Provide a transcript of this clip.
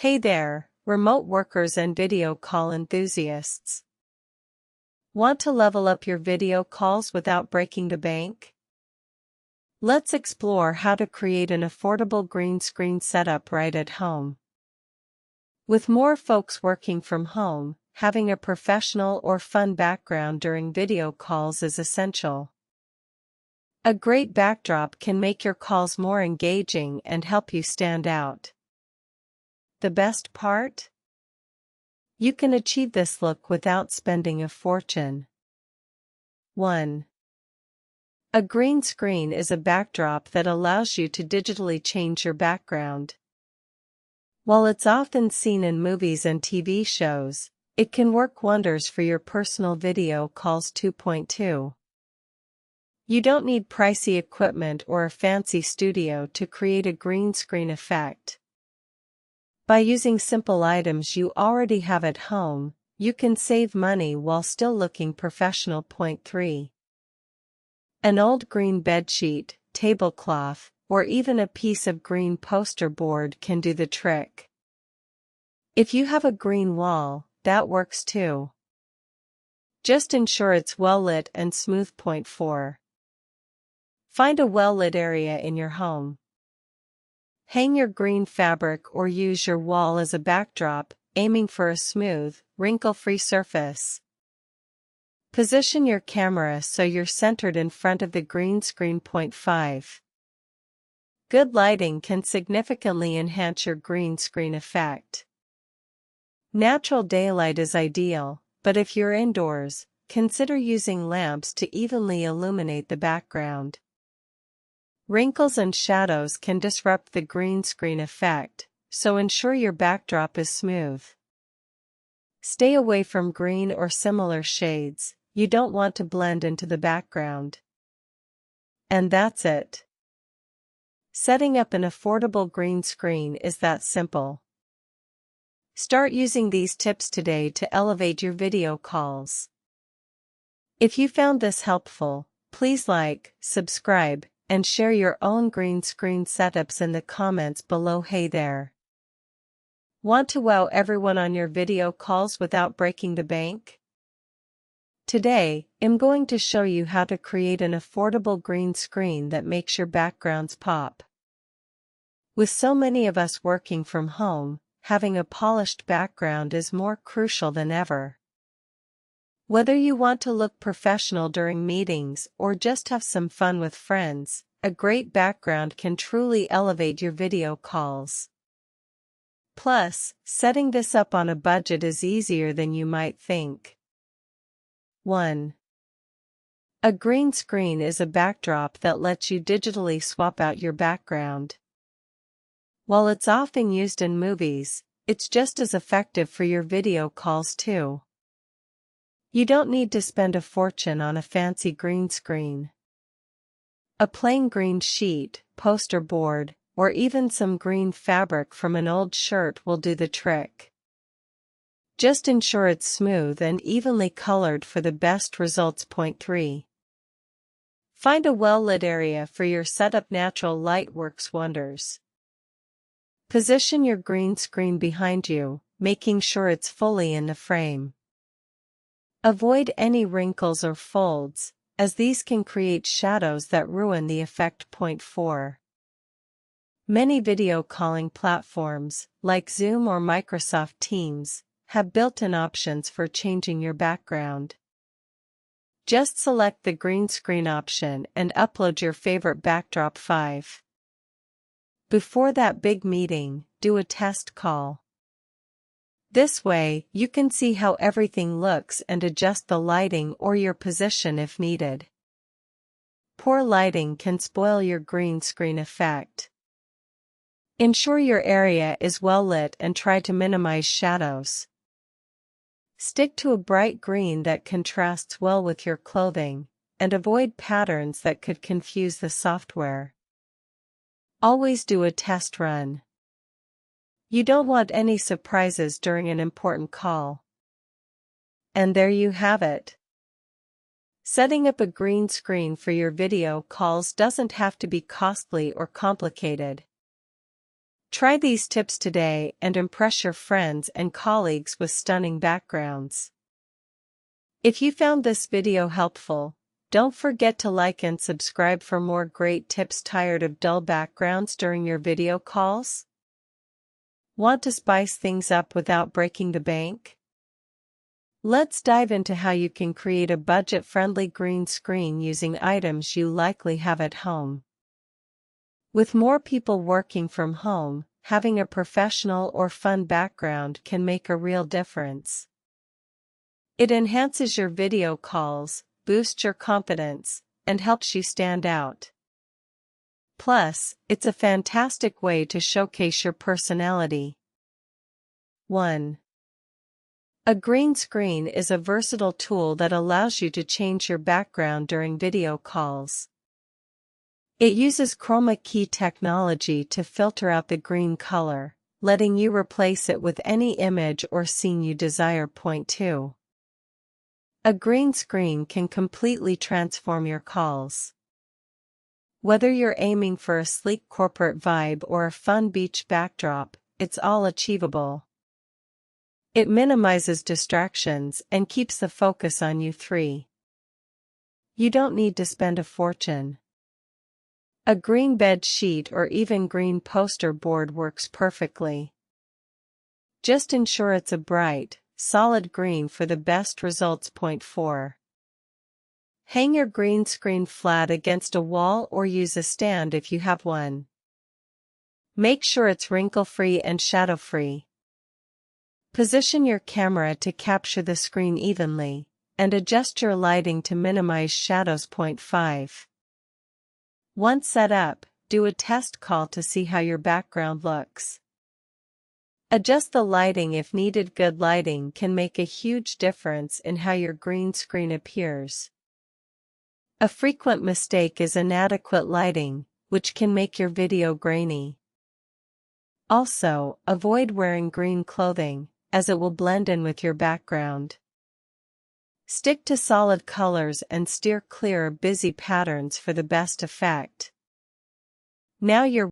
Hey there, remote workers and video call enthusiasts. Want to level up your video calls without breaking the bank? Let's explore how to create an affordable green screen setup right at home. With more folks working from home, having a professional or fun background during video calls is essential. A great backdrop can make your calls more engaging and help you stand out. The best part? You can achieve this look without spending a fortune. 1. A green screen is a backdrop that allows you to digitally change your background. While it's often seen in movies and TV shows, it can work wonders for your personal video calls. 2.2. You don't need pricey equipment or a fancy studio to create a green screen effect. By using simple items you already have at home, you can save money while still looking professional. 3. An old green bedsheet, tablecloth, or even a piece of green poster board can do the trick. If you have a green wall, that works too. Just ensure it's well lit and smooth. 4. Find a well-lit area in your home. Hang your green fabric or use your wall as a backdrop, aiming for a smooth, wrinkle-free surface. Position your camera so you're centered in front of the green screen. 5. Good lighting can significantly enhance your green screen effect. Natural daylight is ideal, but if you're indoors, consider using lamps to evenly illuminate the background. Wrinkles and shadows can disrupt the green screen effect, so ensure your backdrop is smooth. Stay away from green or similar shades, you don't want to blend into the background. And that's it. Setting up an affordable green screen is that simple. Start using these tips today to elevate your video calls. If you found this helpful, please like, subscribe, and share your own green screen setups in the comments below. Hey there! Want to wow everyone on your video calls without breaking the bank? Today, I'm going to show you how to create an affordable green screen that makes your backgrounds pop. With so many of us working from home, having a polished background is more crucial than ever. Whether you want to look professional during meetings or just have some fun with friends, a great background can truly elevate your video calls. Plus, setting this up on a budget is easier than you might think. 1. A green screen is a backdrop that lets you digitally swap out your background. While it's often used in movies, it's just as effective for your video calls too. You don't need to spend a fortune on a fancy green screen. A plain green sheet, poster board, or even some green fabric from an old shirt will do the trick. Just ensure it's smooth and evenly colored for the best results. 3. Find a well-lit area for your setup. Natural light works wonders. Position your green screen behind you, making sure it's fully in the frame. Avoid any wrinkles or folds, as these can create shadows that ruin the effect. 4. Many video calling platforms, like Zoom or Microsoft Teams, have built-in options for changing your background. Just select the green screen option and upload your favorite backdrop. 5. Before that big meeting, do a test call. This way, you can see how everything looks and adjust the lighting or your position if needed. Poor lighting can spoil your green screen effect. Ensure your area is well lit and try to minimize shadows. Stick to a bright green that contrasts well with your clothing, and avoid patterns that could confuse the software. Always do a test run. You don't want any surprises during an important call. And there you have it. Setting up a green screen for your video calls doesn't have to be costly or complicated. Try these tips today and impress your friends and colleagues with stunning backgrounds. If you found this video helpful, don't forget to like and subscribe for more great tips. Tired of dull backgrounds during your video calls? Want to spice things up without breaking the bank? Let's dive into how you can create a budget-friendly green screen using items you likely have at home. With more people working from home, having a professional or fun background can make a real difference. It enhances your video calls, boosts your confidence, and helps you stand out. Plus, it's a fantastic way to showcase your personality. 1. A green screen is a versatile tool that allows you to change your background during video calls. It uses chroma key technology to filter out the green color, letting you replace it with any image or scene you desire. Point 2. A green screen can completely transform your calls. Whether you're aiming for a sleek corporate vibe or a fun beach backdrop, it's all achievable. It minimizes distractions and keeps the focus on you. 3. You don't need to spend a fortune. A green bed sheet or even green poster board works perfectly. Just ensure it's a bright, solid green for the best results. Point 4. Hang your green screen flat against a wall or use a stand if you have one. Make sure it's wrinkle-free and shadow-free. Position your camera to capture the screen evenly, and adjust your lighting to minimize shadows. Point 5. Once set up, do a test call to see how your background looks. Adjust the lighting if needed. Good lighting can make a huge difference in how your green screen appears. A frequent mistake is inadequate lighting, which can make your video grainy. Also, avoid wearing green clothing, as it will blend in with your background. Stick to solid colors and steer clear of busy patterns for the best effect. Now you're